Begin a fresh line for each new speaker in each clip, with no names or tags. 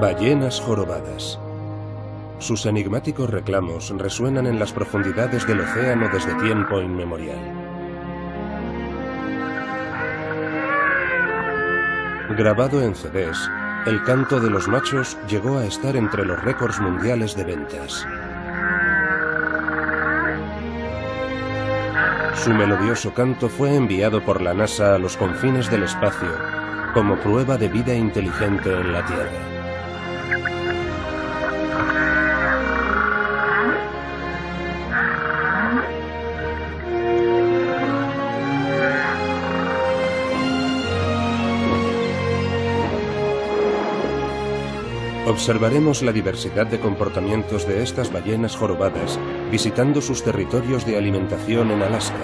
Ballenas jorobadas. Sus enigmáticos reclamos resuenan en las profundidades del océano desde tiempo inmemorial. Grabado en CDs, el canto de los machos llegó a estar entre los récords mundiales de ventas. Su melodioso canto fue enviado por la NASA a los confines del espacio como prueba de vida inteligente en la Tierra. Observaremos la diversidad de comportamientos de estas ballenas jorobadas visitando sus territorios de alimentación en Alaska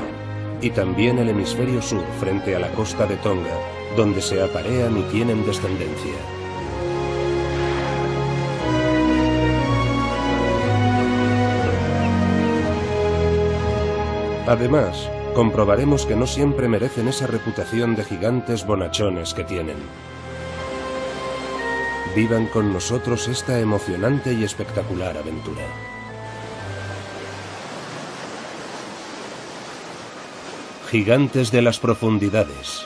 y también el hemisferio sur frente a la costa de Tonga, donde se aparean y tienen descendencia. Además, comprobaremos que no siempre merecen esa reputación de gigantes bonachones que tienen. Vivan con nosotros esta emocionante y espectacular aventura. Gigantes de las profundidades.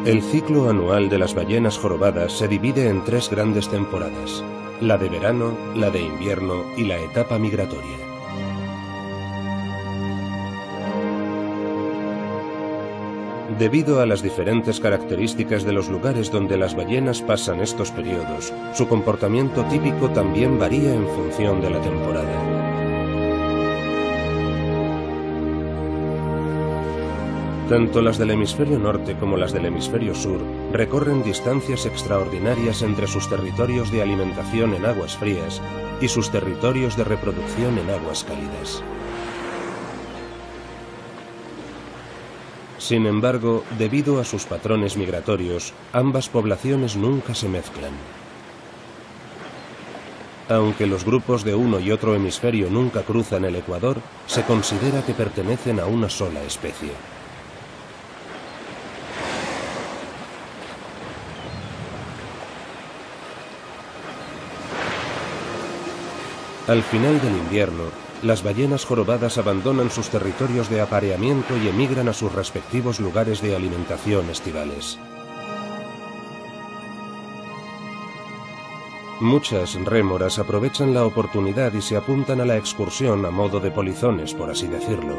El ciclo anual de las ballenas jorobadas se divide en 3 grandes temporadas: la de verano, la de invierno y la etapa migratoria. Debido a las diferentes características de los lugares donde las ballenas pasan estos periodos, su comportamiento típico también varía en función de la temporada. Tanto las del hemisferio norte como las del hemisferio sur recorren distancias extraordinarias entre sus territorios de alimentación en aguas frías y sus territorios de reproducción en aguas cálidas. Sin embargo, debido a sus patrones migratorios, ambas poblaciones nunca se mezclan. Aunque los grupos de uno y otro hemisferio nunca cruzan el ecuador, se considera que pertenecen a una sola especie. Al final del invierno, las ballenas jorobadas abandonan sus territorios de apareamiento y emigran a sus respectivos lugares de alimentación estivales. Muchas rémoras aprovechan la oportunidad y se apuntan a la excursión a modo de polizones, por así decirlo.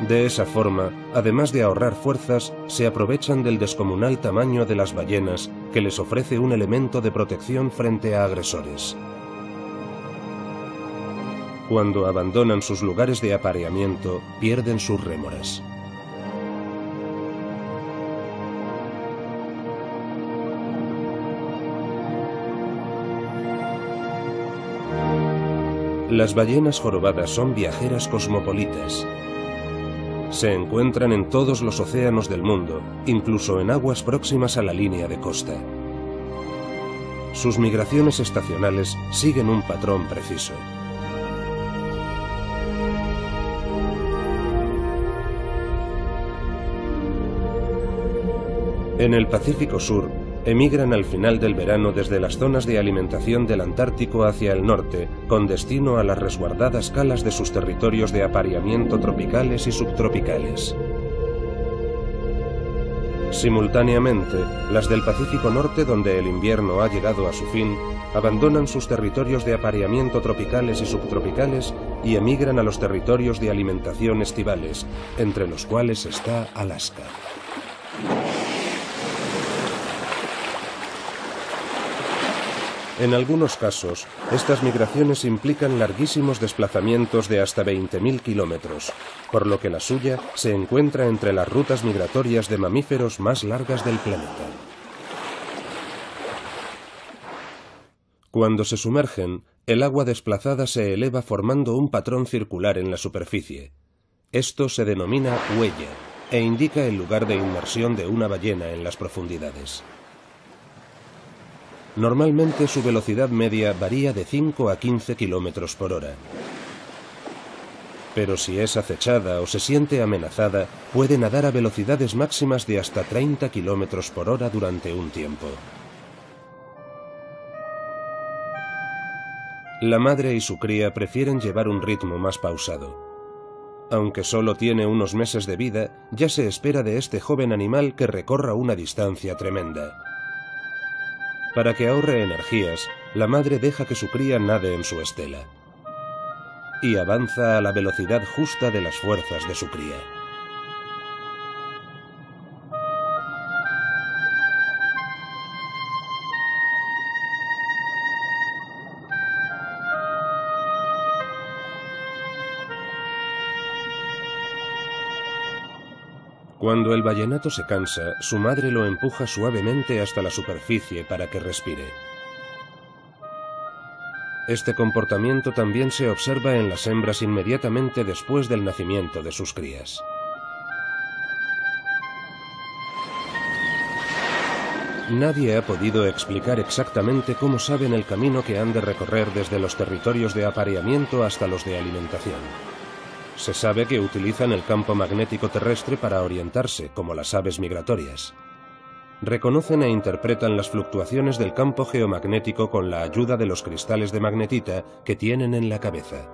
De esa forma, además de ahorrar fuerzas, se aprovechan del descomunal tamaño de las ballenas, que les ofrece un elemento de protección frente a agresores. Cuando abandonan sus lugares de apareamiento, pierden sus rémoras. Las ballenas jorobadas son viajeras cosmopolitas. Se encuentran en todos los océanos del mundo, incluso en aguas próximas a la línea de costa. sus migraciones estacionales siguen un patrón preciso. En el Pacífico Sur, emigran al final del verano desde las zonas de alimentación del Antártico hacia el norte, con destino a las resguardadas calas de sus territorios de apareamiento tropicales y subtropicales. Simultáneamente, las del Pacífico Norte, donde el invierno ha llegado a su fin, abandonan sus territorios de apareamiento tropicales y subtropicales y emigran a los territorios de alimentación estivales, entre los cuales está Alaska. En algunos casos, estas migraciones implican larguísimos desplazamientos de hasta 20.000 kilómetros, por lo que la suya se encuentra entre las rutas migratorias de mamíferos más largas del planeta. Cuando se sumergen, el agua desplazada se eleva formando un patrón circular en la superficie. Esto se denomina huella e indica el lugar de inmersión de una ballena en las profundidades. Normalmente su velocidad media varía de 5 a 15 kilómetros por hora. Pero si es acechada o se siente amenazada, puede nadar a velocidades máximas de hasta 30 kilómetros por hora durante un tiempo. La madre y su cría prefieren llevar un ritmo más pausado. Aunque solo tiene unos meses de vida, ya se espera de este joven animal que recorra una distancia tremenda. Para que ahorre energías, la madre deja que su cría nade en su estela. Y avanza a la velocidad justa de las fuerzas de su cría. Cuando el vallenato se cansa, su madre lo empuja suavemente hasta la superficie para que respire. Este comportamiento también se observa en las hembras inmediatamente después del nacimiento de sus crías. Nadie ha podido explicar exactamente cómo saben el camino que han de recorrer desde los territorios de apareamiento hasta los de alimentación. Se sabe que utilizan el campo magnético terrestre para orientarse, como las aves migratorias. Reconocen e interpretan las fluctuaciones del campo geomagnético con la ayuda de los cristales de magnetita que tienen en la cabeza.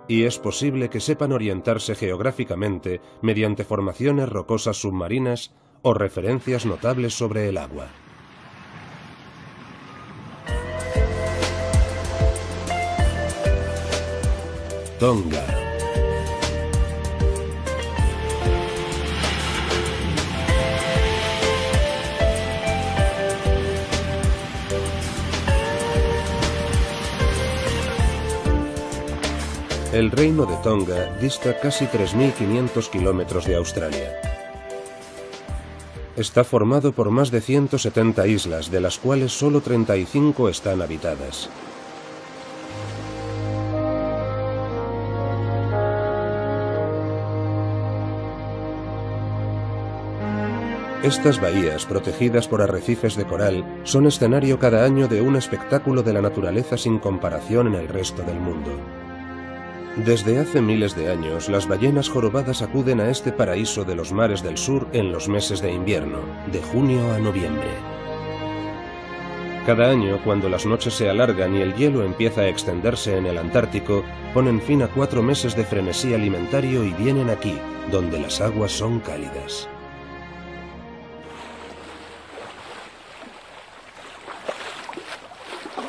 Y es posible que sepan orientarse geográficamente mediante formaciones rocosas submarinas o referencias notables sobre el agua. Tonga. El reino de Tonga dista casi 3.500 kilómetros de Australia. Está formado por más de 170 islas, de las cuales solo 35 están habitadas. Estas bahías, protegidas por arrecifes de coral, son escenario cada año de un espectáculo de la naturaleza sin comparación en el resto del mundo. Desde hace miles de años, las ballenas jorobadas acuden a este paraíso de los mares del sur en los meses de invierno, de junio a noviembre. Cada año, cuando las noches se alargan y el hielo empieza a extenderse en el Antártico, ponen fin a 4 meses de frenesí alimentario y vienen aquí, donde las aguas son cálidas.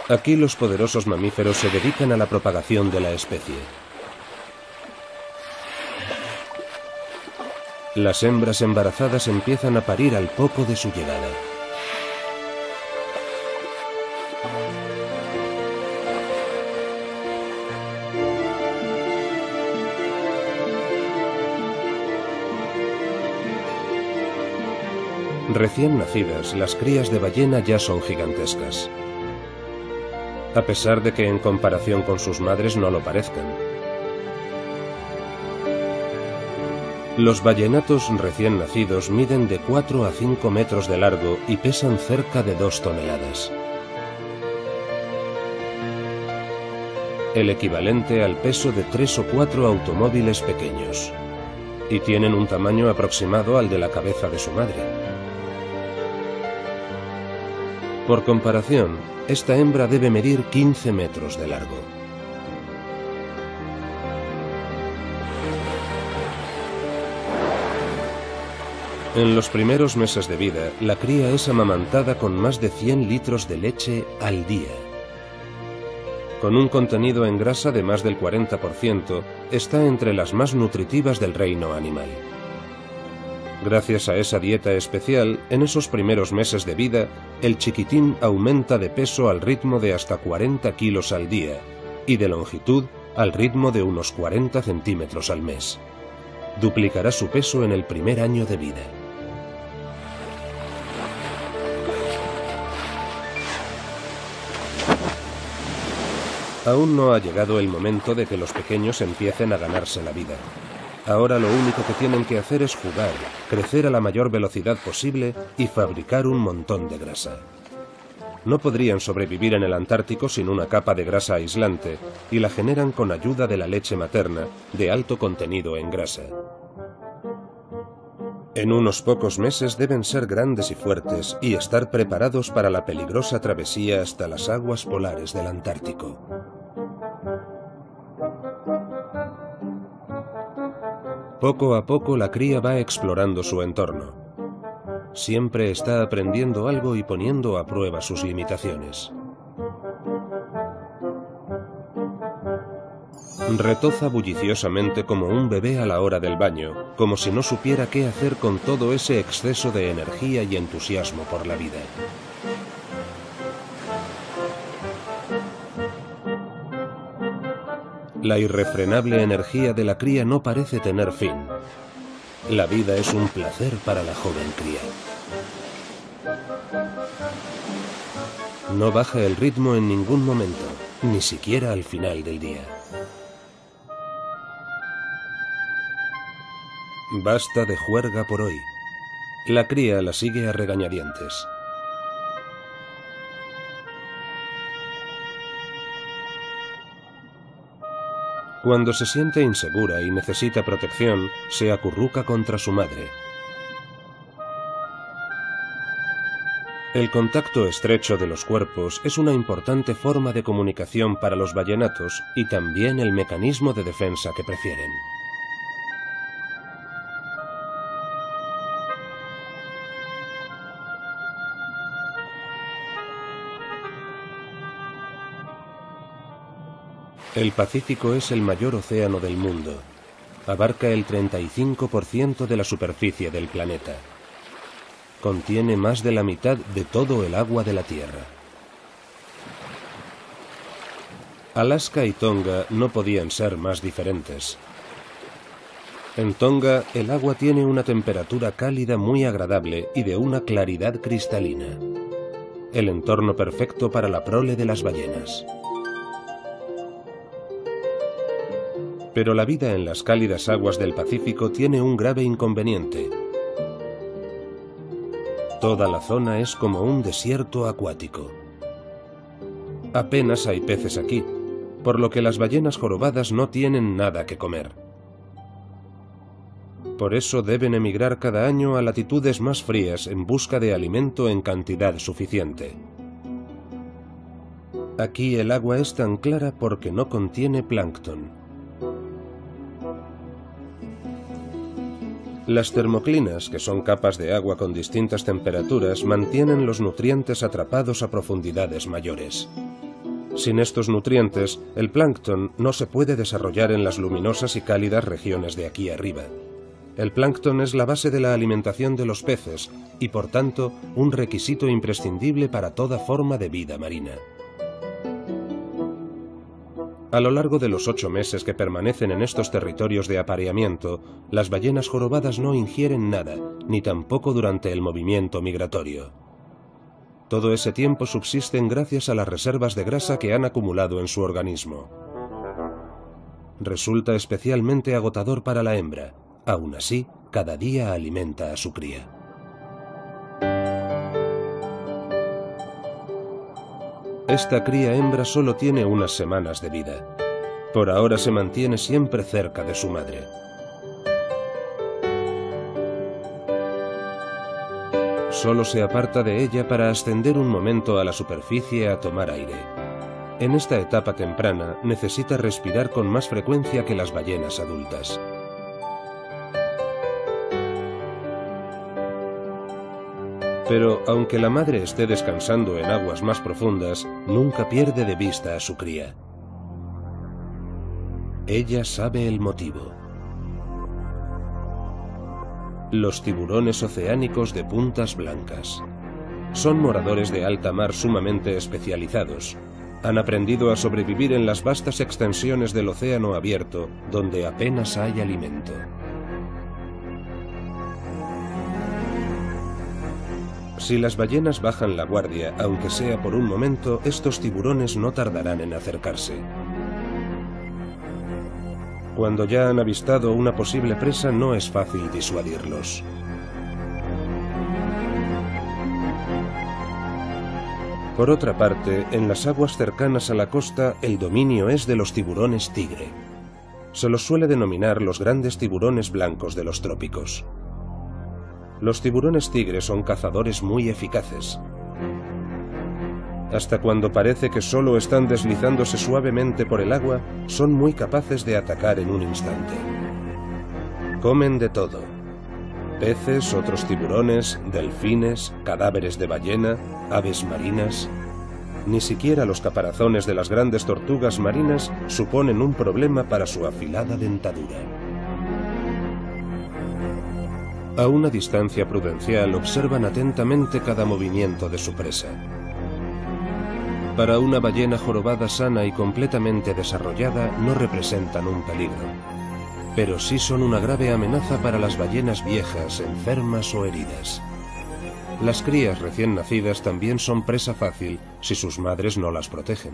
Aquí los poderosos mamíferos se dedican a la propagación de la especie. Las hembras embarazadas empiezan a parir al poco de su llegada. Recién nacidas, las crías de ballena ya son gigantescas, a pesar de que en comparación con sus madres no lo parezcan. Los ballenatos recién nacidos miden de 4 a 5 metros de largo y pesan cerca de 2 toneladas. El equivalente al peso de 3 o 4 automóviles pequeños. Y tienen un tamaño aproximado al de la cabeza de su madre. Por comparación, esta hembra debe medir 15 metros de largo. En los primeros meses de vida, la cría es amamantada con más de 100 litros de leche al día. Con un contenido en grasa de más del 40%, está entre las más nutritivas del reino animal. Gracias a esa dieta especial, en esos primeros meses de vida, el chiquitín aumenta de peso al ritmo de hasta 40 kilos al día y de longitud al ritmo de unos 40 centímetros al mes. Duplicará su peso en el primer año de vida. Aún no ha llegado el momento de que los pequeños empiecen a ganarse la vida. Ahora lo único que tienen que hacer es jugar, crecer a la mayor velocidad posible y fabricar un montón de grasa. No podrían sobrevivir en el Antártico sin una capa de grasa aislante y la generan con ayuda de la leche materna, de alto contenido en grasa. En unos pocos meses deben ser grandes y fuertes y estar preparados para la peligrosa travesía hasta las aguas polares del Antártico. Poco a poco la cría va explorando su entorno. Siempre está aprendiendo algo y poniendo a prueba sus limitaciones. Retoza bulliciosamente como un bebé a la hora del baño, como si no supiera qué hacer con todo ese exceso de energía y entusiasmo por la vida. La irrefrenable energía de la cría no parece tener fin. La vida es un placer para la joven cría. No baja el ritmo en ningún momento, ni siquiera al final del día. Basta de juerga por hoy. La cría la sigue a regañadientes. Cuando se siente insegura y necesita protección, se acurruca contra su madre. El contacto estrecho de los cuerpos es una importante forma de comunicación para los ballenatos y también el mecanismo de defensa que prefieren. El Pacífico es el mayor océano del mundo. Abarca el 35% de la superficie del planeta. Contiene más de la mitad de todo el agua de la Tierra. Alaska y Tonga no podían ser más diferentes. En Tonga, el agua tiene una temperatura cálida muy agradable y de una claridad cristalina. El entorno perfecto para la prole de las ballenas. Pero la vida en las cálidas aguas del Pacífico tiene un grave inconveniente. Toda la zona es como un desierto acuático. Apenas hay peces aquí, por lo que las ballenas jorobadas no tienen nada que comer. Por eso deben emigrar cada año a latitudes más frías en busca de alimento en cantidad suficiente. Aquí el agua es tan clara porque no contiene plancton. Las termoclinas, que son capas de agua con distintas temperaturas, mantienen los nutrientes atrapados a profundidades mayores. Sin estos nutrientes, el plancton no se puede desarrollar en las luminosas y cálidas regiones de aquí arriba. El plancton es la base de la alimentación de los peces y, por tanto, un requisito imprescindible para toda forma de vida marina. A lo largo de los 8 meses que permanecen en estos territorios de apareamiento, las ballenas jorobadas no ingieren nada, ni tampoco durante el movimiento migratorio. Todo ese tiempo subsisten gracias a las reservas de grasa que han acumulado en su organismo. Resulta especialmente agotador para la hembra. Aún así, cada día alimenta a su cría. Esta cría hembra solo tiene unas semanas de vida. Por ahora se mantiene siempre cerca de su madre. Solo se aparta de ella para ascender un momento a la superficie a tomar aire. En esta etapa temprana necesita respirar con más frecuencia que las ballenas adultas. Pero aunque la madre esté descansando en aguas más profundas, nunca pierde de vista a su cría. Ella sabe el motivo. Los tiburones oceánicos de puntas blancas. Son moradores de alta mar sumamente especializados. Han aprendido a sobrevivir en las vastas extensiones del océano abierto, donde apenas hay alimento. Si las ballenas bajan la guardia, aunque sea por un momento, estos tiburones no tardarán en acercarse. Cuando ya han avistado una posible presa, no es fácil disuadirlos. Por otra parte, en las aguas cercanas a la costa, el dominio es de los tiburones tigre. Se los suele denominar los grandes tiburones blancos de los trópicos. Los tiburones tigre son cazadores muy eficaces. Hasta cuando parece que solo están deslizándose suavemente por el agua, son muy capaces de atacar en un instante. Comen de todo: peces, otros tiburones, delfines, cadáveres de ballena, aves marinas. Ni siquiera los caparazones de las grandes tortugas marinas suponen un problema para su afilada dentadura. A una distancia prudencial observan atentamente cada movimiento de su presa. Para una ballena jorobada sana y completamente desarrollada no representan un peligro, pero sí son una grave amenaza para las ballenas viejas, enfermas o heridas. Las crías recién nacidas también son presa fácil si sus madres no las protegen.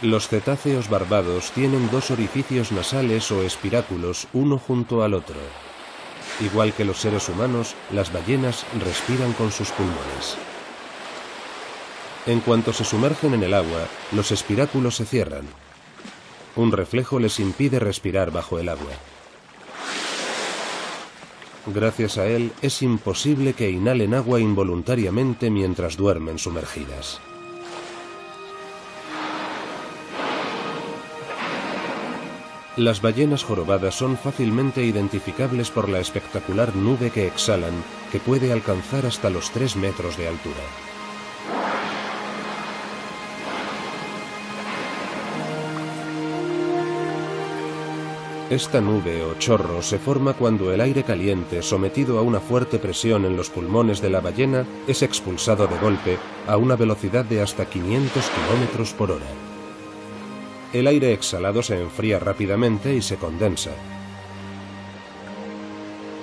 Los cetáceos barbados tienen dos orificios nasales o espiráculos, uno junto al otro. Igual que los seres humanos, las ballenas respiran con sus pulmones. En cuanto se sumergen en el agua, los espiráculos se cierran. Un reflejo les impide respirar bajo el agua. Gracias a él, es imposible que inhalen agua involuntariamente mientras duermen sumergidas. Las ballenas jorobadas son fácilmente identificables por la espectacular nube que exhalan, que puede alcanzar hasta los 3 metros de altura. Esta nube o chorro se forma cuando el aire caliente, sometido a una fuerte presión en los pulmones de la ballena, es expulsado de golpe a una velocidad de hasta 500 kilómetros por hora. El aire exhalado se enfría rápidamente y se condensa.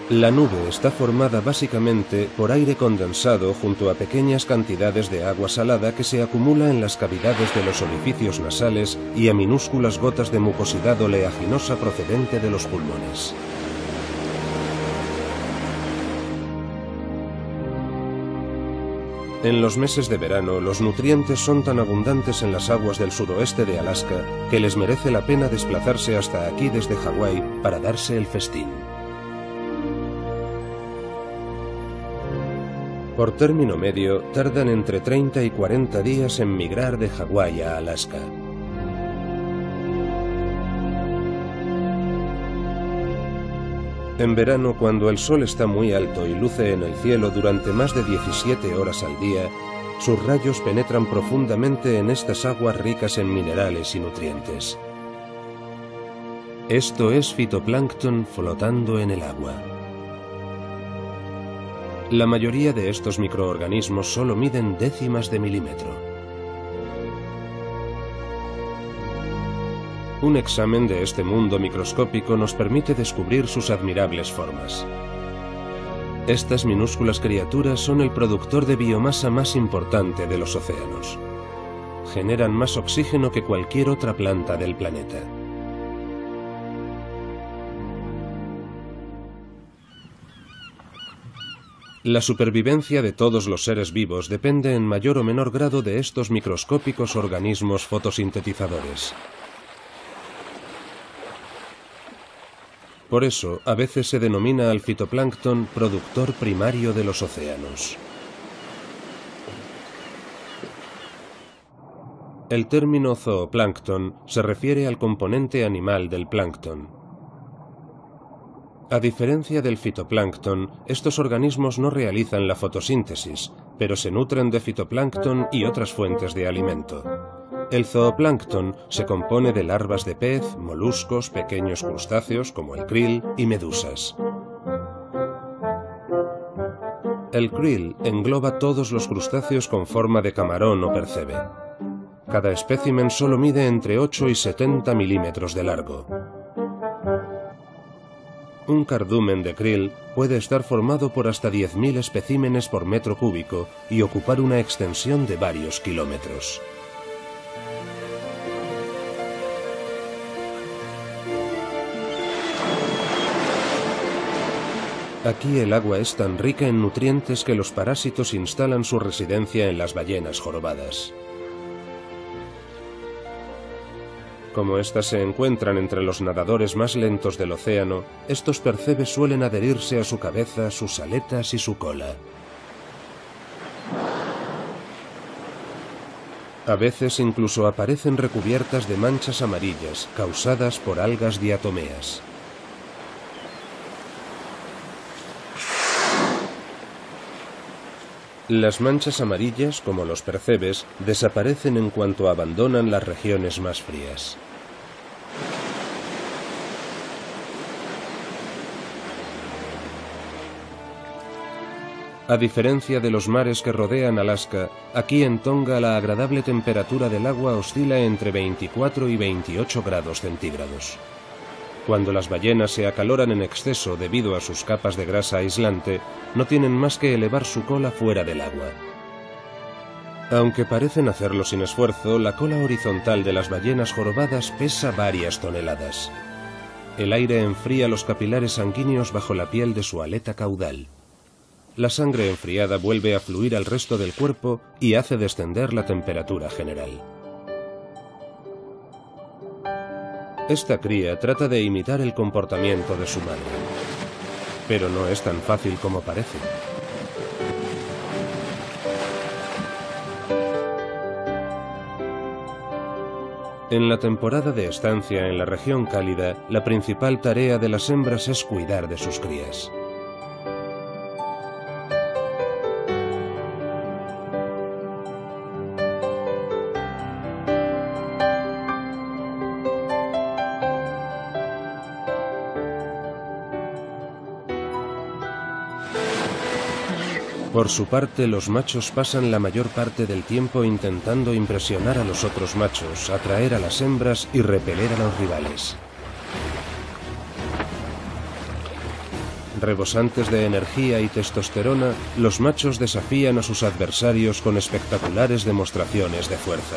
La nube está formada básicamente por aire condensado junto a pequeñas cantidades de agua salada que se acumula en las cavidades de los orificios nasales y a minúsculas gotas de mucosidad oleaginosa procedente de los pulmones. En los meses de verano, los nutrientes son tan abundantes en las aguas del suroeste de Alaska que les merece la pena desplazarse hasta aquí desde Hawái para darse el festín. Por término medio, tardan entre 30 y 40 días en migrar de Hawái a Alaska. En verano, cuando el sol está muy alto y luce en el cielo durante más de 17 horas al día, sus rayos penetran profundamente en estas aguas ricas en minerales y nutrientes. Esto es fitoplancton flotando en el agua. La mayoría de estos microorganismos solo miden décimas de milímetro. Un examen de este mundo microscópico nos permite descubrir sus admirables formas. Estas minúsculas criaturas son el productor de biomasa más importante de los océanos. generan más oxígeno que cualquier otra planta del planeta. La supervivencia de todos los seres vivos depende en mayor o menor grado de estos microscópicos organismos fotosintetizadores. Por eso, a veces se denomina al fitoplancton productor primario de los océanos. El término zooplancton se refiere al componente animal del plancton. A diferencia del fitoplancton, estos organismos no realizan la fotosíntesis, pero se nutren de fitoplancton y otras fuentes de alimento. El zooplancton se compone de larvas de pez, moluscos, pequeños crustáceos como el krill y medusas. El krill engloba todos los crustáceos con forma de camarón o percebe. Cada espécimen solo mide entre 8 y 70 milímetros de largo. Un cardumen de krill puede estar formado por hasta 10.000 especímenes por metro cúbico y ocupar una extensión de varios kilómetros. Aquí el agua es tan rica en nutrientes que los parásitos instalan su residencia en las ballenas jorobadas. Como éstas se encuentran entre los nadadores más lentos del océano, estos percebes suelen adherirse a su cabeza, sus aletas y su cola. A veces incluso aparecen recubiertas de manchas amarillas causadas por algas diatomeas. Las manchas amarillas, como los percebes, desaparecen en cuanto abandonan las regiones más frías. A diferencia de los mares que rodean Alaska, aquí en Tonga la agradable temperatura del agua oscila entre 24 y 28 grados centígrados. Cuando las ballenas se acaloran en exceso debido a sus capas de grasa aislante, no tienen más que elevar su cola fuera del agua. Aunque parecen hacerlo sin esfuerzo, la cola horizontal de las ballenas jorobadas pesa varias toneladas. El aire enfría los capilares sanguíneos bajo la piel de su aleta caudal. La sangre enfriada vuelve a fluir al resto del cuerpo y hace descender la temperatura general. Esta cría trata de imitar el comportamiento de su madre, pero no es tan fácil como parece. En la temporada de estancia en la región cálida, la principal tarea de las hembras es cuidar de sus crías. Por su parte, los machos pasan la mayor parte del tiempo intentando impresionar a los otros machos, atraer a las hembras y repeler a los rivales. Rebosantes de energía y testosterona, los machos desafían a sus adversarios con espectaculares demostraciones de fuerza.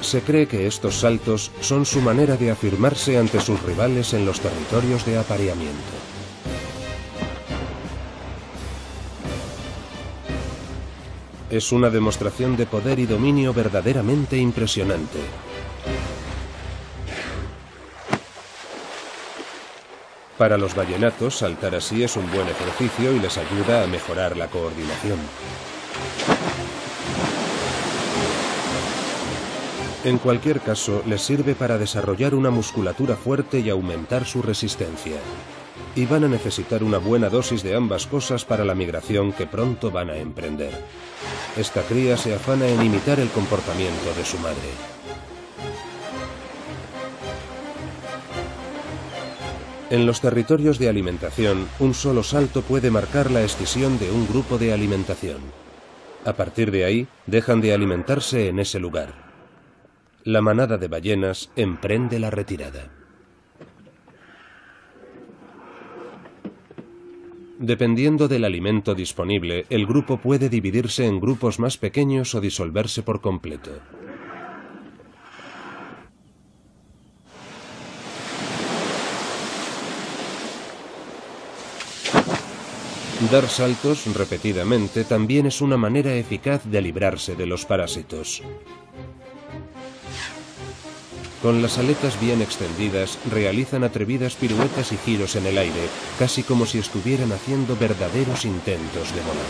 Se cree que estos saltos son su manera de afirmarse ante sus rivales en los territorios de apareamiento. Es una demostración de poder y dominio verdaderamente impresionante. Para los ballenatos, saltar así es un buen ejercicio y les ayuda a mejorar la coordinación. En cualquier caso, les sirve para desarrollar una musculatura fuerte y aumentar su resistencia. Y van a necesitar una buena dosis de ambas cosas para la migración que pronto van a emprender. Esta cría se afana en imitar el comportamiento de su madre. En los territorios de alimentación, un solo salto puede marcar la escisión de un grupo de alimentación. A partir de ahí, dejan de alimentarse en ese lugar. La manada de ballenas emprende la retirada. Dependiendo del alimento disponible, el grupo puede dividirse en grupos más pequeños o disolverse por completo. Dar saltos repetidamente también es una manera eficaz de librarse de los parásitos. Con las aletas bien extendidas, realizan atrevidas piruetas y giros en el aire, casi como si estuvieran haciendo verdaderos intentos de volar.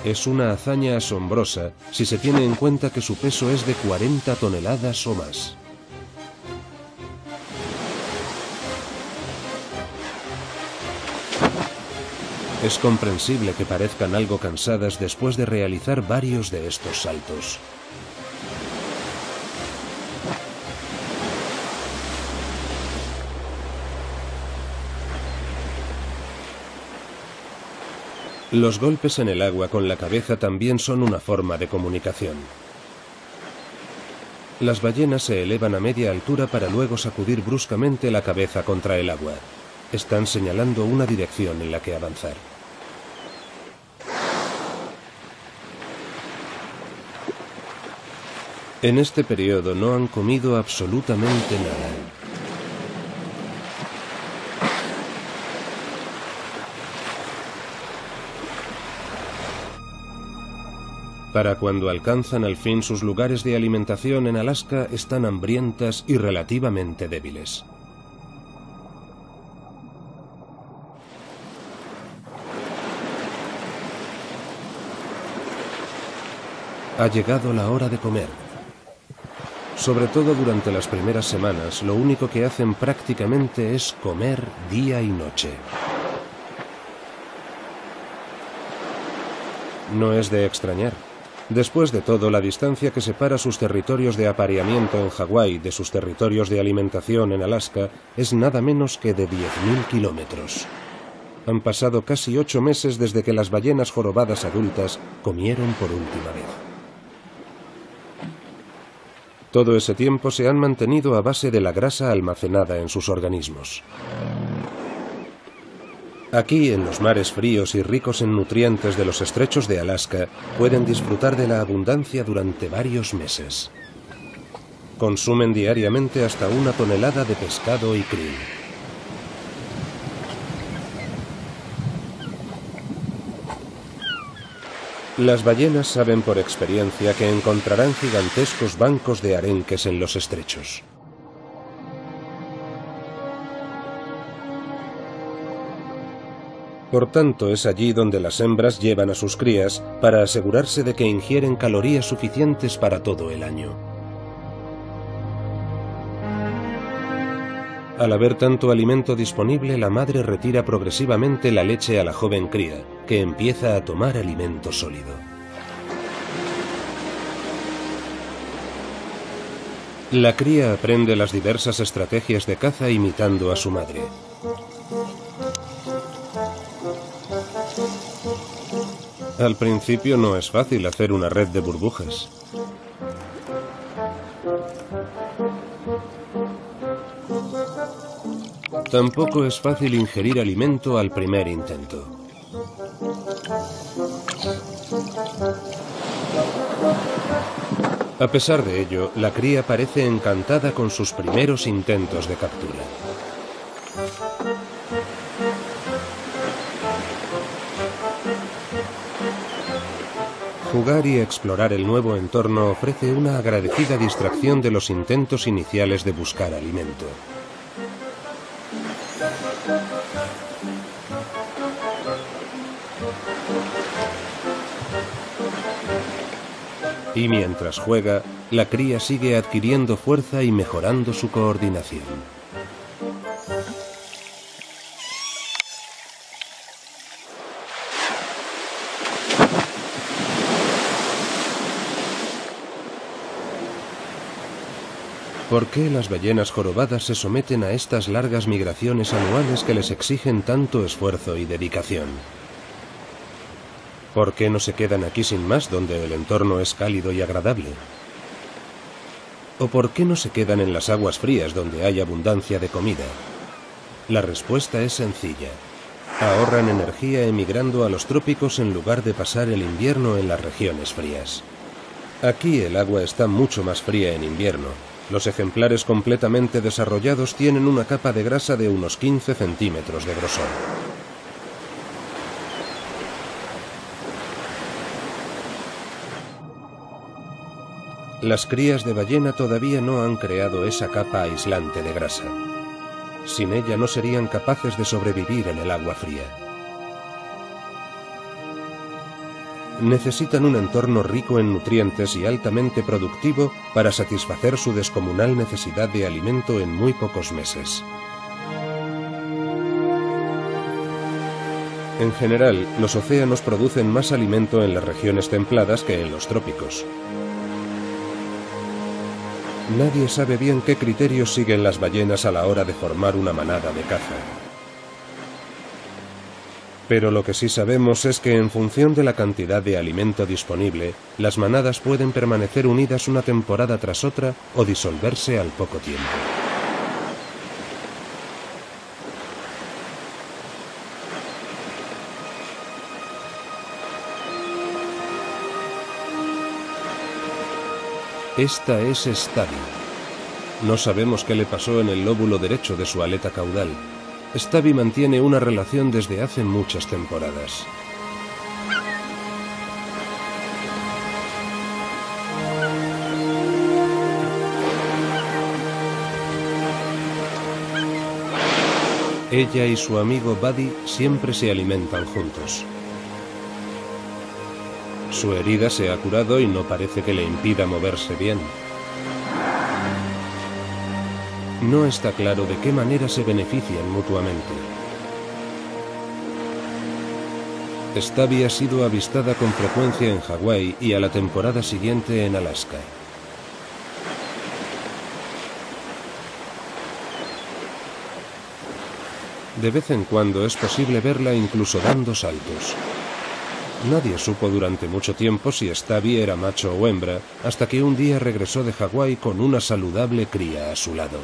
Es una hazaña asombrosa si se tiene en cuenta que su peso es de 40 toneladas o más. Es comprensible que parezcan algo cansadas después de realizar varios de estos saltos. Los golpes en el agua con la cabeza también son una forma de comunicación. Las ballenas se elevan a media altura para luego sacudir bruscamente la cabeza contra el agua. Están señalando una dirección en la que avanzar. En este periodo no han comido absolutamente nada. Para cuando alcanzan al fin sus lugares de alimentación en Alaska, están hambrientas y relativamente débiles. Ha llegado la hora de comer. Sobre todo durante las primeras semanas, lo único que hacen prácticamente es comer día y noche. No es de extrañar. Después de todo, la distancia que separa sus territorios de apareamiento en Hawái de sus territorios de alimentación en Alaska es nada menos que de 10.000 kilómetros. Han pasado casi 8 meses desde que las ballenas jorobadas adultas comieron por última vez. Todo ese tiempo se han mantenido a base de la grasa almacenada en sus organismos. Aquí, en los mares fríos y ricos en nutrientes de los estrechos de Alaska, pueden disfrutar de la abundancia durante varios meses. Consumen diariamente hasta 1 tonelada de pescado y krill. Las ballenas saben por experiencia que encontrarán gigantescos bancos de arenques en los estrechos. Por tanto, es allí donde las hembras llevan a sus crías para asegurarse de que ingieren calorías suficientes para todo el año. Al haber tanto alimento disponible, la madre retira progresivamente la leche a la joven cría, que empieza a tomar alimento sólido. La cría aprende las diversas estrategias de caza imitando a su madre. Al principio no es fácil hacer una red de burbujas. Tampoco es fácil ingerir alimento al primer intento. A pesar de ello, la cría parece encantada con sus primeros intentos de captura. Jugar y explorar el nuevo entorno ofrece una agradecida distracción de los intentos iniciales de buscar alimento. Y mientras juega, la cría sigue adquiriendo fuerza y mejorando su coordinación. ¿Por qué las ballenas jorobadas se someten a estas largas migraciones anuales que les exigen tanto esfuerzo y dedicación? ¿Por qué no se quedan aquí sin más, donde el entorno es cálido y agradable? ¿O por qué no se quedan en las aguas frías, donde hay abundancia de comida? La respuesta es sencilla. Ahorran energía emigrando a los trópicos en lugar de pasar el invierno en las regiones frías. Aquí el agua está mucho más fría en invierno. Los ejemplares completamente desarrollados tienen una capa de grasa de unos 15 centímetros de grosor. Las crías de ballena todavía no han creado esa capa aislante de grasa. Sin ella no serían capaces de sobrevivir en el agua fría. Necesitan un entorno rico en nutrientes y altamente productivo para satisfacer su descomunal necesidad de alimento en muy pocos meses. En general, los océanos producen más alimento en las regiones templadas que en los trópicos. Nadie sabe bien qué criterios siguen las ballenas a la hora de formar una manada de caza. Pero lo que sí sabemos es que en función de la cantidad de alimento disponible, las manadas pueden permanecer unidas una temporada tras otra o disolverse al poco tiempo. Esta es Stabby. No sabemos qué le pasó en el lóbulo derecho de su aleta caudal. Stabby mantiene una relación desde hace muchas temporadas. Ella y su amigo Buddy siempre se alimentan juntos. Su herida se ha curado y no parece que le impida moverse bien. No está claro de qué manera se benefician mutuamente. Stabby ha sido avistada con frecuencia en Hawái y a la temporada siguiente en Alaska. De vez en cuando es posible verla incluso dando saltos. Nadie supo durante mucho tiempo si Stabby era macho o hembra, hasta que un día regresó de Hawái con una saludable cría a su lado.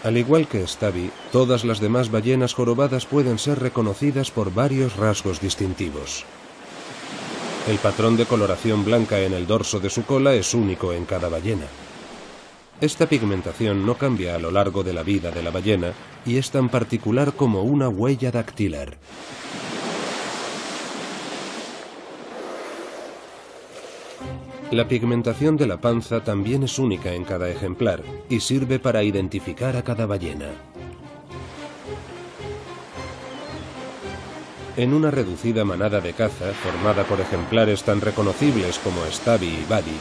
Al igual que Stabby, todas las demás ballenas jorobadas pueden ser reconocidas por varios rasgos distintivos. El patrón de coloración blanca en el dorso de su cola es único en cada ballena. Esta pigmentación no cambia a lo largo de la vida de la ballena y es tan particular como una huella dactilar. La pigmentación de la panza también es única en cada ejemplar y sirve para identificar a cada ballena. En una reducida manada de caza, formada por ejemplares tan reconocibles como Stabby y Buddy,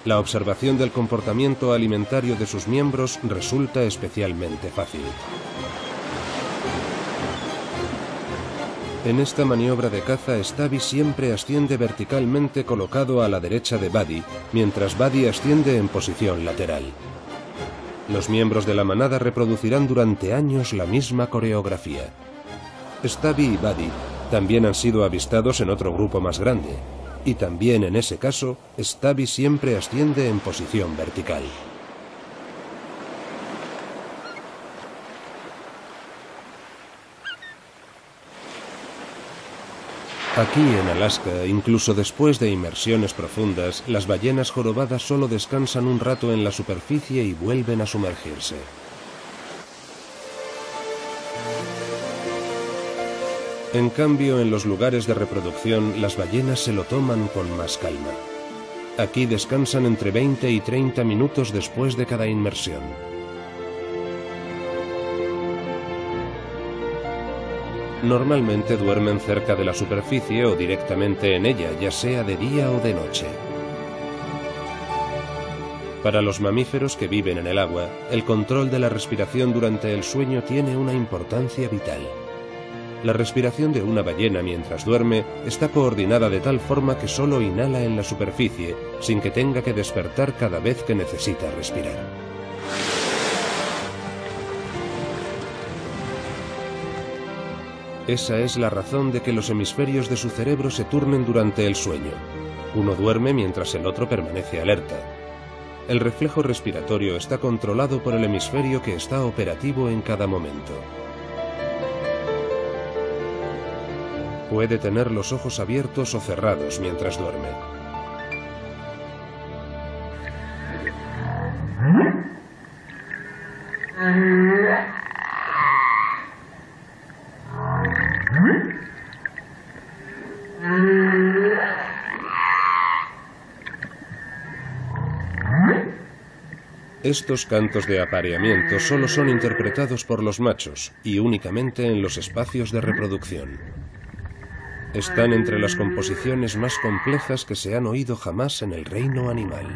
la observación del comportamiento alimentario de sus miembros resulta especialmente fácil. En esta maniobra de caza, Stabby siempre asciende verticalmente colocado a la derecha de Buddy, mientras Buddy asciende en posición lateral. Los miembros de la manada reproducirán durante años la misma coreografía. Stabby y Buddy también han sido avistados en otro grupo más grande, y también en ese caso, Stabby siempre asciende en posición vertical. Aquí en Alaska, incluso después de inmersiones profundas, las ballenas jorobadas solo descansan un rato en la superficie y vuelven a sumergirse. En cambio, en los lugares de reproducción, las ballenas se lo toman con más calma. Aquí descansan entre 20 y 30 minutos después de cada inmersión. Normalmente duermen cerca de la superficie o directamente en ella, ya sea de día o de noche. Para los mamíferos que viven en el agua, el control de la respiración durante el sueño tiene una importancia vital. La respiración de una ballena mientras duerme está coordinada de tal forma que solo inhala en la superficie, sin que tenga que despertar cada vez que necesita respirar. Esa es la razón de que los hemisferios de su cerebro se turnen durante el sueño. Uno duerme mientras el otro permanece alerta. El reflejo respiratorio está controlado por el hemisferio que está operativo en cada momento. Puede tener los ojos abiertos o cerrados mientras duerme. Estos cantos de apareamiento solo son interpretados por los machos y únicamente en los espacios de reproducción. Están entre las composiciones más complejas que se han oído jamás en el reino animal.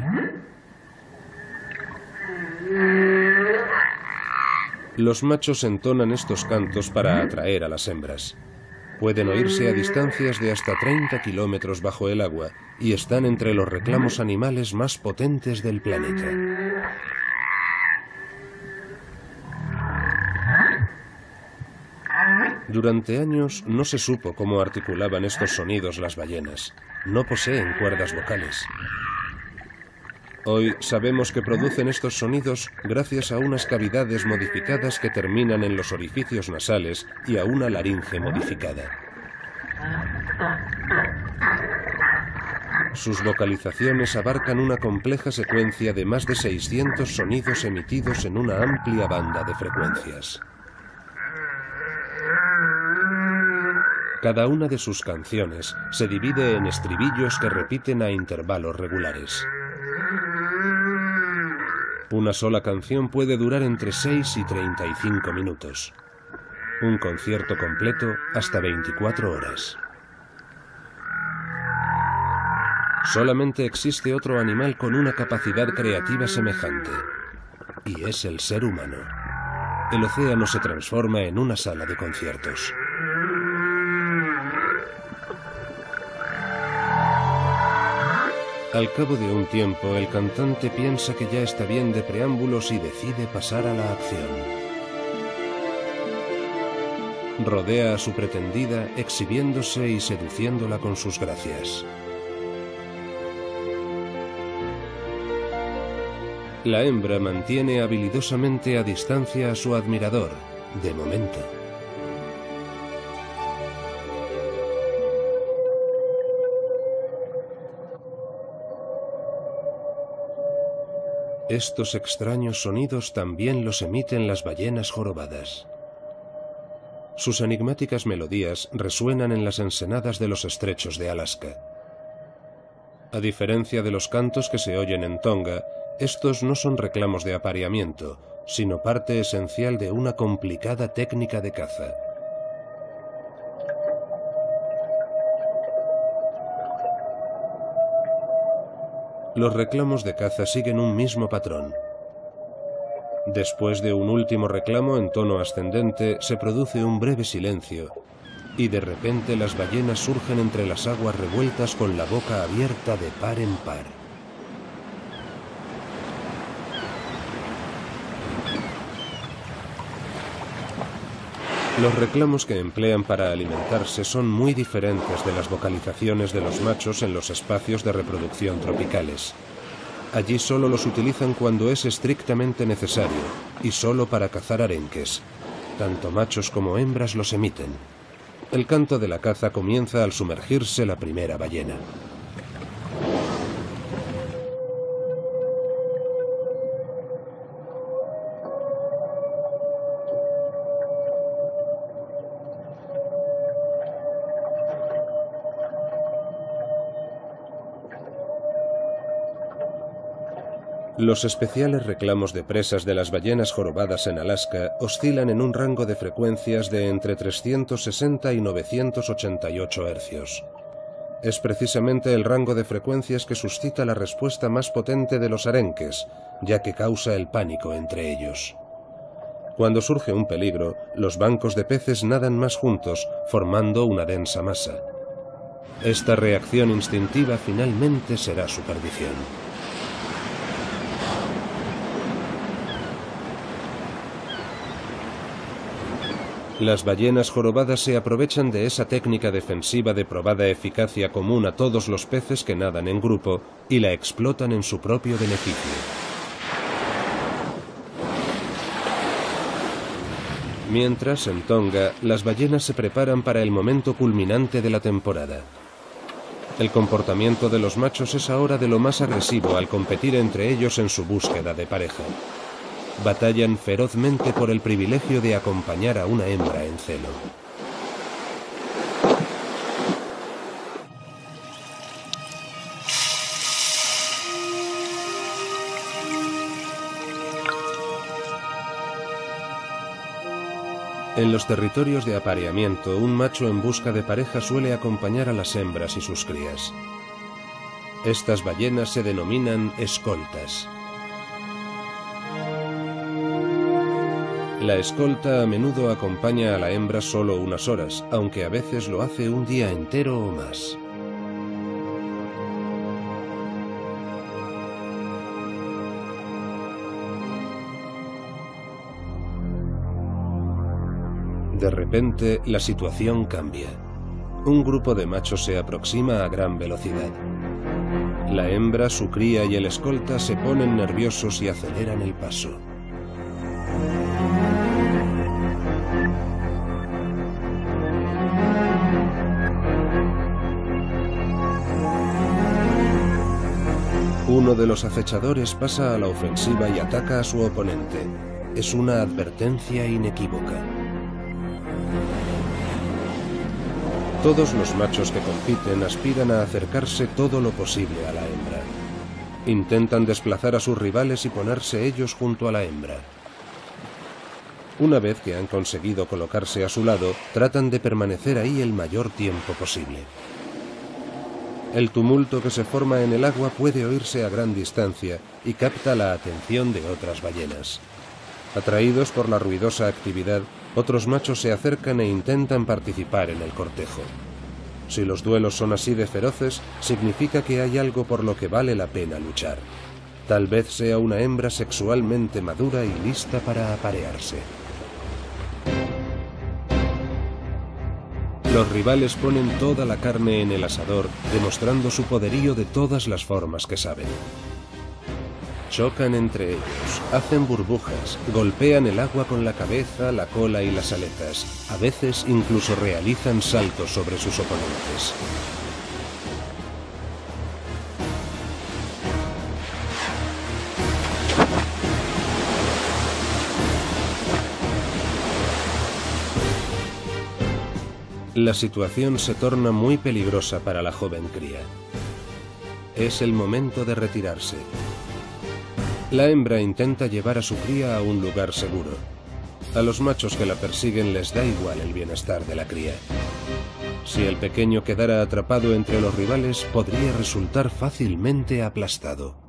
Los machos entonan estos cantos para atraer a las hembras. Pueden oírse a distancias de hasta 30 kilómetros bajo el agua y están entre los reclamos animales más potentes del planeta. Durante años no se supo cómo articulaban estos sonidos las ballenas. No poseen cuerdas vocales. Hoy sabemos que producen estos sonidos gracias a unas cavidades modificadas que terminan en los orificios nasales y a una laringe modificada. Sus vocalizaciones abarcan una compleja secuencia de más de 600 sonidos emitidos en una amplia banda de frecuencias. Cada una de sus canciones se divide en estribillos que repiten a intervalos regulares. Una sola canción puede durar entre 6 y 35 minutos. Un concierto completo hasta 24 horas. Solamente existe otro animal con una capacidad creativa semejante, y es el ser humano. El océano se transforma en una sala de conciertos. Al cabo de un tiempo, el cantante piensa que ya está bien de preámbulos y decide pasar a la acción. Rodea a su pretendida, exhibiéndose y seduciéndola con sus gracias. La hembra mantiene habilidosamente a distancia a su admirador, de momento. Estos extraños sonidos también los emiten las ballenas jorobadas. Sus enigmáticas melodías resuenan en las ensenadas de los estrechos de Alaska. A diferencia de los cantos que se oyen en Tonga, estos no son reclamos de apareamiento, sino parte esencial de una complicada técnica de caza. Los reclamos de caza siguen un mismo patrón. Después de un último reclamo en tono ascendente, se produce un breve silencio, y de repente las ballenas surgen entre las aguas revueltas con la boca abierta de par en par. Los reclamos que emplean para alimentarse son muy diferentes de las vocalizaciones de los machos en los espacios de reproducción tropicales. Allí solo los utilizan cuando es estrictamente necesario y solo para cazar arenques. Tanto machos como hembras los emiten. El canto de la caza comienza al sumergirse la primera ballena. Los especiales reclamos de presas de las ballenas jorobadas en Alaska oscilan en un rango de frecuencias de entre 360 y 988 hercios. Es precisamente el rango de frecuencias que suscita la respuesta más potente de los arenques, ya que causa el pánico entre ellos. Cuando surge un peligro, los bancos de peces nadan más juntos, formando una densa masa. Esta reacción instintiva finalmente será su perdición. Las ballenas jorobadas se aprovechan de esa técnica defensiva de probada eficacia común a todos los peces que nadan en grupo y la explotan en su propio beneficio. Mientras, en Tonga, las ballenas se preparan para el momento culminante de la temporada. El comportamiento de los machos es ahora de lo más agresivo al competir entre ellos en su búsqueda de pareja. Batallan ferozmente por el privilegio de acompañar a una hembra en celo. En los territorios de apareamiento, un macho en busca de pareja suele acompañar a las hembras y sus crías. Estas ballenas se denominan escoltas. La escolta a menudo acompaña a la hembra solo unas horas, aunque a veces lo hace un día entero o más. De repente, la situación cambia. Un grupo de machos se aproxima a gran velocidad. La hembra, su cría y el escolta se ponen nerviosos y aceleran el paso. Uno de los acechadores pasa a la ofensiva y ataca a su oponente. Es una advertencia inequívoca. Todos los machos que compiten aspiran a acercarse todo lo posible a la hembra. Intentan desplazar a sus rivales y ponerse ellos junto a la hembra. Una vez que han conseguido colocarse a su lado, tratan de permanecer ahí el mayor tiempo posible. El tumulto que se forma en el agua puede oírse a gran distancia y capta la atención de otras ballenas. Atraídos por la ruidosa actividad, otros machos se acercan e intentan participar en el cortejo. Si los duelos son así de feroces, significa que hay algo por lo que vale la pena luchar. Tal vez sea una hembra sexualmente madura y lista para aparearse. Los rivales ponen toda la carne en el asador, demostrando su poderío de todas las formas que saben. Chocan entre ellos, hacen burbujas, golpean el agua con la cabeza, la cola y las aletas. A veces incluso realizan saltos sobre sus oponentes. La situación se torna muy peligrosa para la joven cría. Es el momento de retirarse. La hembra intenta llevar a su cría a un lugar seguro. A los machos que la persiguen les da igual el bienestar de la cría. Si el pequeño quedara atrapado entre los rivales, podría resultar fácilmente aplastado.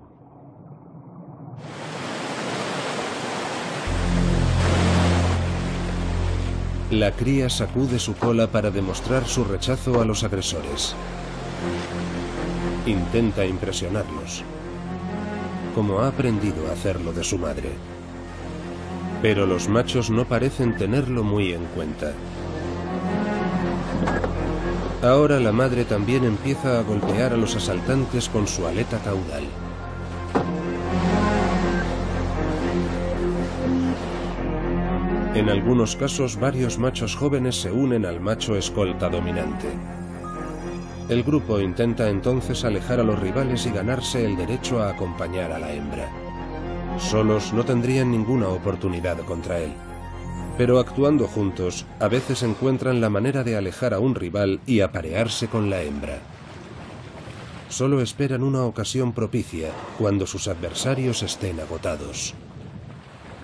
La cría sacude su cola para demostrar su rechazo a los agresores. Intenta impresionarlos, como ha aprendido a hacerlo de su madre. Pero los machos no parecen tenerlo muy en cuenta. Ahora la madre también empieza a golpear a los asaltantes con su aleta caudal. En algunos casos, varios machos jóvenes se unen al macho escolta dominante. El grupo intenta entonces alejar a los rivales y ganarse el derecho a acompañar a la hembra. Solos no tendrían ninguna oportunidad contra él. Pero actuando juntos, a veces encuentran la manera de alejar a un rival y aparearse con la hembra. Solo esperan una ocasión propicia, cuando sus adversarios estén agotados.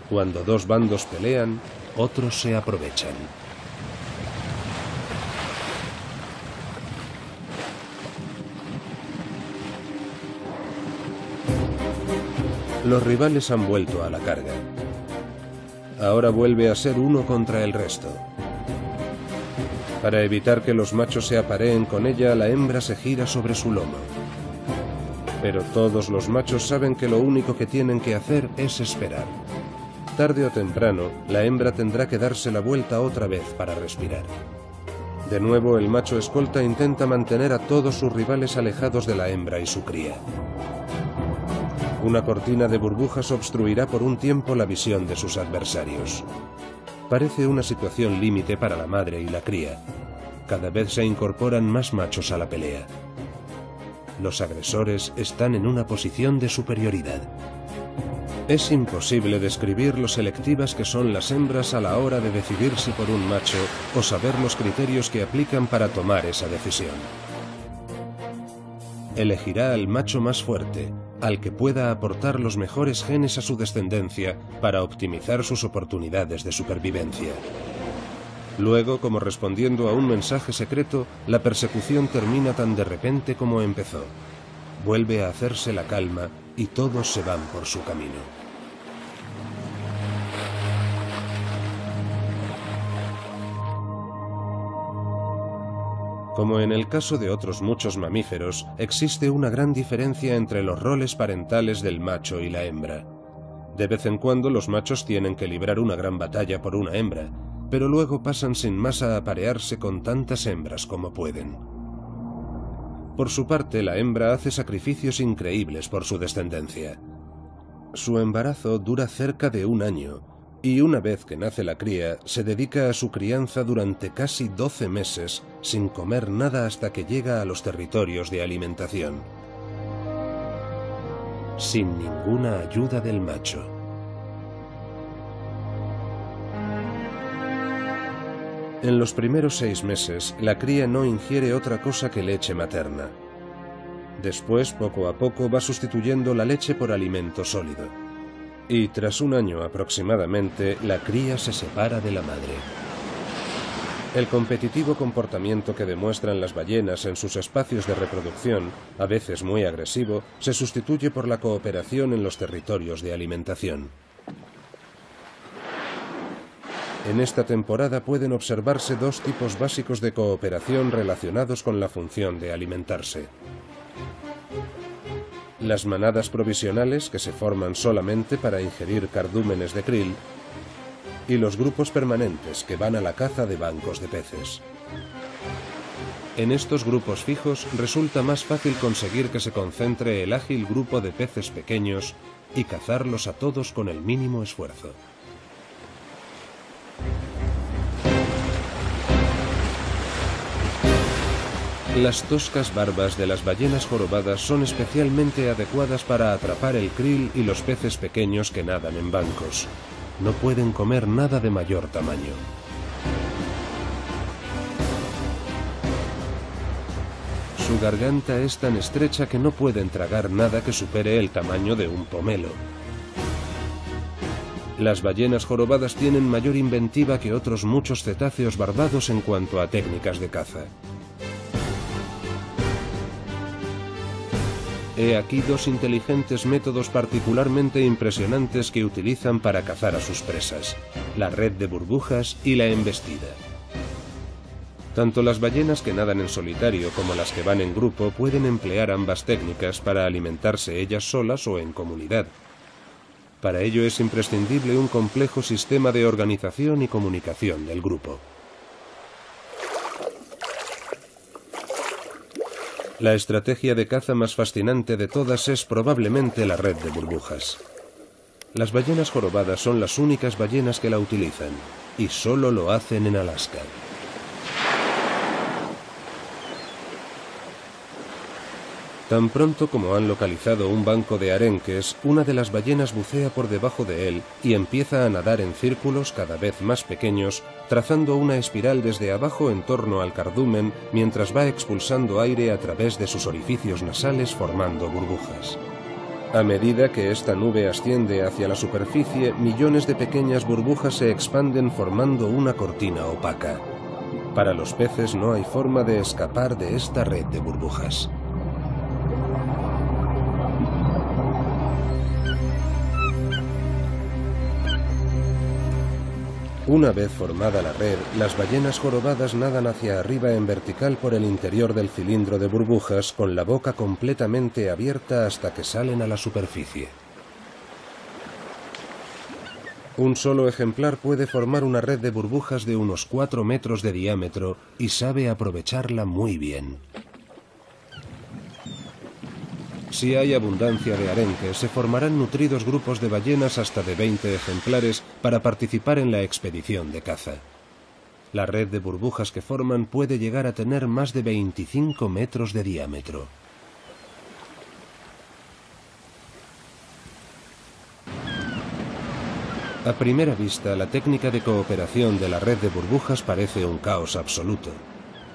Cuando dos bandos pelean, otros se aprovechan. Los rivales han vuelto a la carga. Ahora vuelve a ser uno contra el resto. Para evitar que los machos se apareen con ella, la hembra se gira sobre su lomo. Pero todos los machos saben que lo único que tienen que hacer es esperar. Tarde o temprano, la hembra tendrá que darse la vuelta otra vez para respirar. De nuevo, el macho escolta intenta mantener a todos sus rivales alejados de la hembra y su cría. Una cortina de burbujas obstruirá por un tiempo la visión de sus adversarios. Parece una situación límite para la madre y la cría. Cada vez se incorporan más machos a la pelea. Los agresores están en una posición de superioridad. Es imposible describir lo selectivas que son las hembras a la hora de decidirse por un macho o saber los criterios que aplican para tomar esa decisión. Elegirá al macho más fuerte, al que pueda aportar los mejores genes a su descendencia para optimizar sus oportunidades de supervivencia. Luego, como respondiendo a un mensaje secreto, la persecución termina tan de repente como empezó. Vuelve a hacerse la calma y todos se van por su camino. Como en el caso de otros muchos mamíferos, existe una gran diferencia entre los roles parentales del macho y la hembra. De vez en cuando los machos tienen que librar una gran batalla por una hembra, pero luego pasan sin más a aparearse con tantas hembras como pueden. Por su parte, la hembra hace sacrificios increíbles por su descendencia. Su embarazo dura cerca de 1 año, y una vez que nace la cría, se dedica a su crianza durante casi 12 meses, sin comer nada hasta que llega a los territorios de alimentación. Sin ninguna ayuda del macho. En los primeros 6 meses, la cría no ingiere otra cosa que leche materna. Después, poco a poco, va sustituyendo la leche por alimento sólido. Y tras 1 año aproximadamente, la cría se separa de la madre. El competitivo comportamiento que demuestran las ballenas en sus espacios de reproducción, a veces muy agresivo, se sustituye por la cooperación en los territorios de alimentación. En esta temporada pueden observarse 2 tipos básicos de cooperación relacionados con la función de alimentarse. Las manadas provisionales, que se forman solamente para ingerir cardúmenes de krill, y los grupos permanentes, que van a la caza de bancos de peces. En estos grupos fijos resulta más fácil conseguir que se concentre el ágil grupo de peces pequeños y cazarlos a todos con el mínimo esfuerzo. Las toscas barbas de las ballenas jorobadas son especialmente adecuadas para atrapar el krill y los peces pequeños que nadan en bancos. No pueden comer nada de mayor tamaño. Su garganta es tan estrecha que no pueden tragar nada que supere el tamaño de un pomelo. Las ballenas jorobadas tienen mayor inventiva que otros muchos cetáceos barbados en cuanto a técnicas de caza. He aquí 2 inteligentes métodos particularmente impresionantes que utilizan para cazar a sus presas: la red de burbujas y la embestida. Tanto las ballenas que nadan en solitario como las que van en grupo pueden emplear ambas técnicas para alimentarse ellas solas o en comunidad. Para ello es imprescindible un complejo sistema de organización y comunicación del grupo. La estrategia de caza más fascinante de todas es probablemente la red de burbujas. Las ballenas jorobadas son las únicas ballenas que la utilizan, y solo lo hacen en Alaska. Tan pronto como han localizado un banco de arenques, una de las ballenas bucea por debajo de él y empieza a nadar en círculos cada vez más pequeños, trazando una espiral desde abajo en torno al cardumen mientras va expulsando aire a través de sus orificios nasales formando burbujas. A medida que esta nube asciende hacia la superficie, millones de pequeñas burbujas se expanden formando una cortina opaca. Para los peces no hay forma de escapar de esta red de burbujas. Una vez formada la red, las ballenas jorobadas nadan hacia arriba en vertical por el interior del cilindro de burbujas con la boca completamente abierta hasta que salen a la superficie. Un solo ejemplar puede formar una red de burbujas de unos 4 metros de diámetro y sabe aprovecharla muy bien. Si hay abundancia de arenques, se formarán nutridos grupos de ballenas hasta de 20 ejemplares para participar en la expedición de caza. La red de burbujas que forman puede llegar a tener más de 25 metros de diámetro. A primera vista, la técnica de cooperación de la red de burbujas parece un caos absoluto.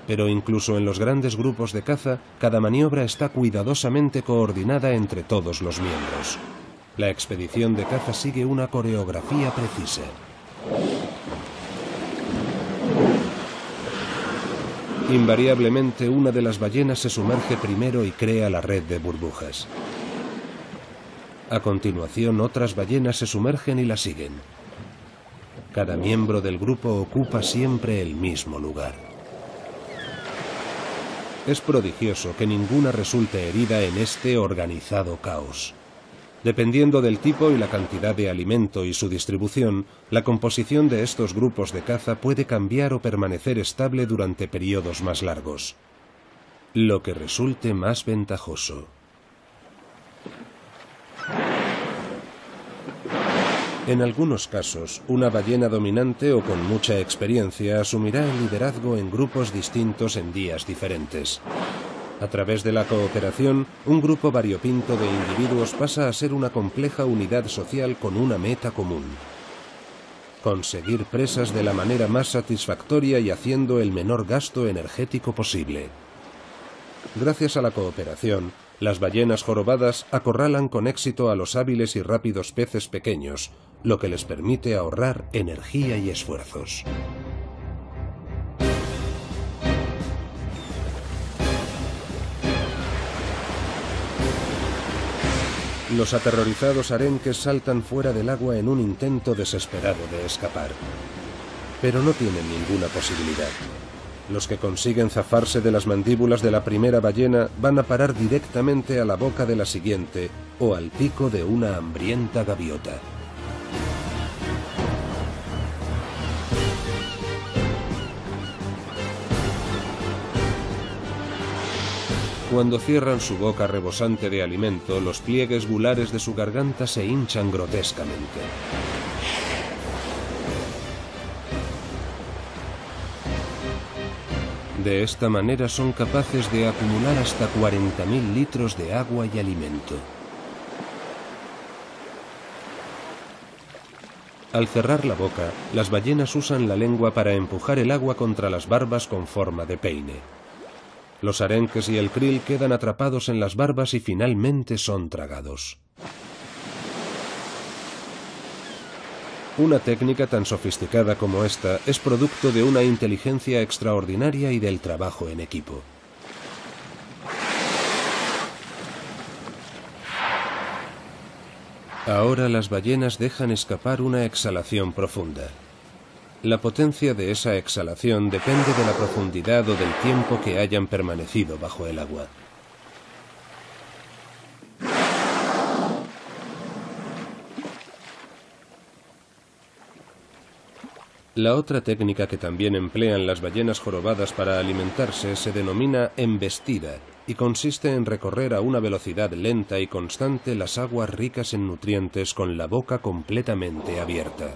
Pero incluso en los grandes grupos de caza, cada maniobra está cuidadosamente coordinada entre todos los miembros. La expedición de caza sigue una coreografía precisa. Invariablemente, una de las ballenas se sumerge primero y crea la red de burbujas. A continuación, otras ballenas se sumergen y la siguen. Cada miembro del grupo ocupa siempre el mismo lugar. Es prodigioso que ninguna resulte herida en este organizado caos. Dependiendo del tipo y la cantidad de alimento y su distribución, la composición de estos grupos de caza puede cambiar o permanecer estable durante periodos más largos. Lo que resulte más ventajoso. En algunos casos, una ballena dominante o con mucha experiencia asumirá el liderazgo en grupos distintos en días diferentes. A través de la cooperación, un grupo variopinto de individuos pasa a ser una compleja unidad social con una meta común: conseguir presas de la manera más satisfactoria y haciendo el menor gasto energético posible. Gracias a la cooperación, las ballenas jorobadas acorralan con éxito a los hábiles y rápidos peces pequeños, lo que les permite ahorrar energía y esfuerzos. Los aterrorizados arenques saltan fuera del agua en un intento desesperado de escapar. Pero no tienen ninguna posibilidad. Los que consiguen zafarse de las mandíbulas de la primera ballena van a parar directamente a la boca de la siguiente o al pico de una hambrienta gaviota. Cuando cierran su boca rebosante de alimento, los pliegues gulares de su garganta se hinchan grotescamente. De esta manera son capaces de acumular hasta 40.000 litros de agua y alimento. Al cerrar la boca, las ballenas usan la lengua para empujar el agua contra las barbas con forma de peine. Los arenques y el krill quedan atrapados en las barbas y finalmente son tragados. Una técnica tan sofisticada como esta es producto de una inteligencia extraordinaria y del trabajo en equipo. Ahora las ballenas dejan escapar una exhalación profunda. La potencia de esa exhalación depende de la profundidad o del tiempo que hayan permanecido bajo el agua. La otra técnica que también emplean las ballenas jorobadas para alimentarse se denomina embestida y consiste en recorrer a una velocidad lenta y constante las aguas ricas en nutrientes con la boca completamente abierta.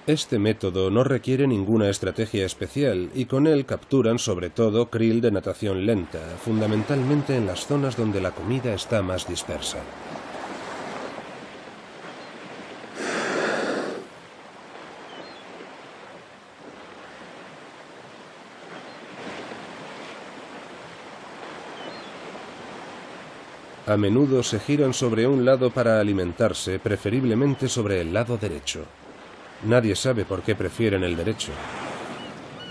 Este método no requiere ninguna estrategia especial y con él capturan sobre todo krill de natación lenta, fundamentalmente en las zonas donde la comida está más dispersa. A menudo se giran sobre un lado para alimentarse, preferiblemente sobre el lado derecho. Nadie sabe por qué prefieren el derecho.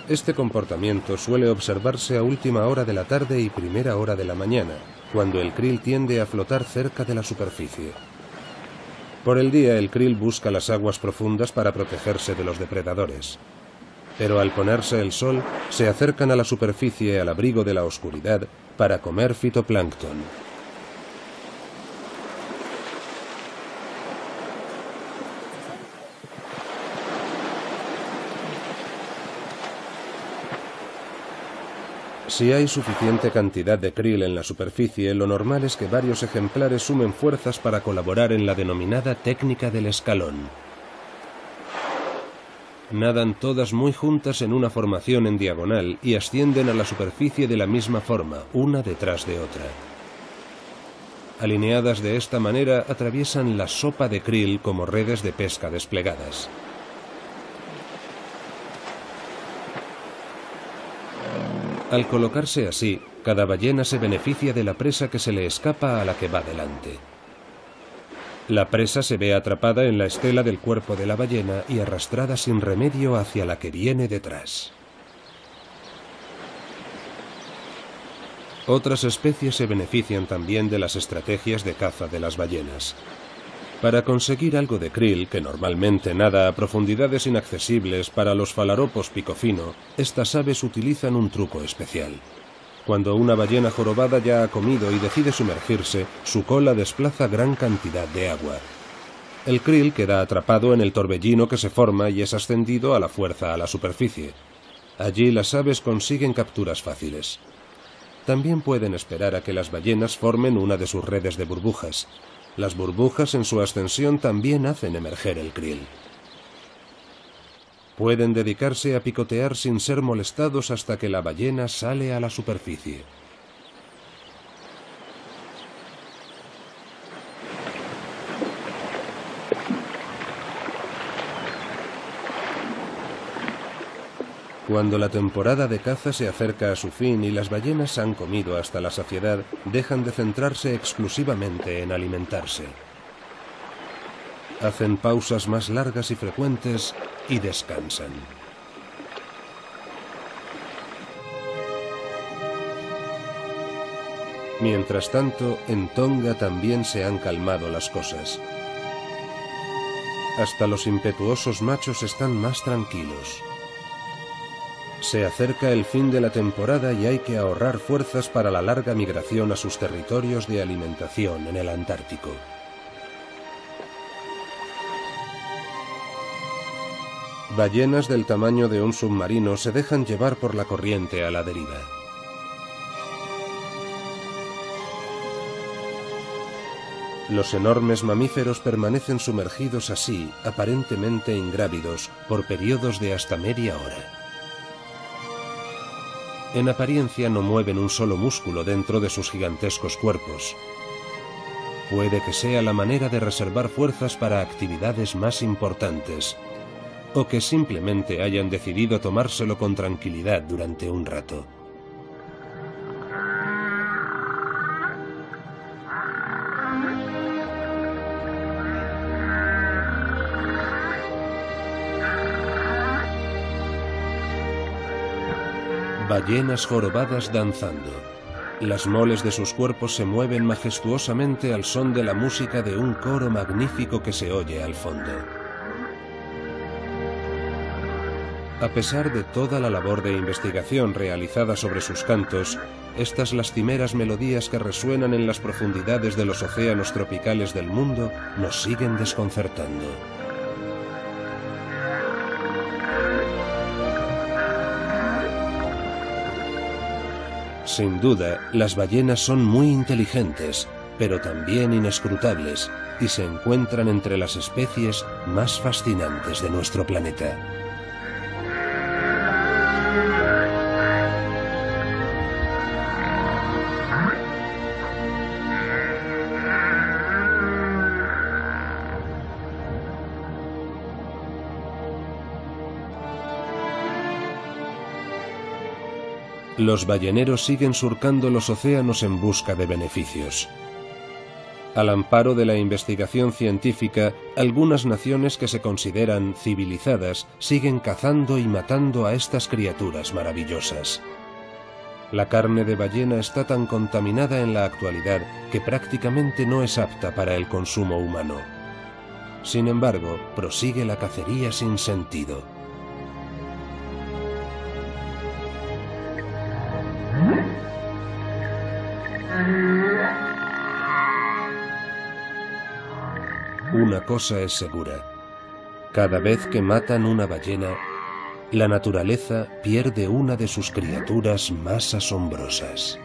Este comportamiento suele observarse a última hora de la tarde y primera hora de la mañana, cuando el krill tiende a flotar cerca de la superficie. Por el día, el krill busca las aguas profundas para protegerse de los depredadores. Pero al ponerse el sol, se acercan a la superficie al abrigo de la oscuridad para comer fitoplancton. Si hay suficiente cantidad de krill en la superficie, lo normal es que varios ejemplares sumen fuerzas para colaborar en la denominada técnica del escalón. Nadan todas muy juntas en una formación en diagonal y ascienden a la superficie de la misma forma, una detrás de otra. Alineadas de esta manera, atraviesan la sopa de krill como redes de pesca desplegadas. Al colocarse así, cada ballena se beneficia de la presa que se le escapa a la que va delante. La presa se ve atrapada en la estela del cuerpo de la ballena y arrastrada sin remedio hacia la que viene detrás. Otras especies se benefician también de las estrategias de caza de las ballenas. Para conseguir algo de krill, que normalmente nada a profundidades inaccesibles para los falaropos picofino, estas aves utilizan un truco especial. Cuando una ballena jorobada ya ha comido y decide sumergirse, su cola desplaza gran cantidad de agua. El krill queda atrapado en el torbellino que se forma y es ascendido a la fuerza a la superficie. Allí las aves consiguen capturas fáciles. También pueden esperar a que las ballenas formen una de sus redes de burbujas. Las burbujas en su ascensión también hacen emerger el krill. Pueden dedicarse a picotear sin ser molestados hasta que la ballena sale a la superficie. Cuando la temporada de caza se acerca a su fin y las ballenas han comido hasta la saciedad, dejan de centrarse exclusivamente en alimentarse. Hacen pausas más largas y frecuentes y descansan. Mientras tanto, en Tonga también se han calmado las cosas. Hasta los impetuosos machos están más tranquilos. Se acerca el fin de la temporada y hay que ahorrar fuerzas para la larga migración a sus territorios de alimentación en el Antártico. Ballenas del tamaño de un submarino se dejan llevar por la corriente a la deriva. Los enormes mamíferos permanecen sumergidos así, aparentemente ingrávidos, por periodos de hasta media hora. En apariencia no mueven un solo músculo dentro de sus gigantescos cuerpos. Puede que sea la manera de reservar fuerzas para actividades más importantes, o que simplemente hayan decidido tomárselo con tranquilidad durante un rato. Ballenas jorobadas danzando. Las moles de sus cuerpos se mueven majestuosamente al son de la música de un coro magnífico que se oye al fondo. A pesar de toda la labor de investigación realizada sobre sus cantos, estas lastimeras melodías que resuenan en las profundidades de los océanos tropicales del mundo nos siguen desconcertando. Sin duda, las ballenas son muy inteligentes, pero también inescrutables, y se encuentran entre las especies más fascinantes de nuestro planeta. Los balleneros siguen surcando los océanos en busca de beneficios. Al amparo de la investigación científica, algunas naciones que se consideran civilizadas siguen cazando y matando a estas criaturas maravillosas. La carne de ballena está tan contaminada en la actualidad que prácticamente no es apta para el consumo humano. Sin embargo, prosigue la cacería sin sentido. Una cosa es segura: cada vez que matan una ballena, la naturaleza pierde una de sus criaturas más asombrosas.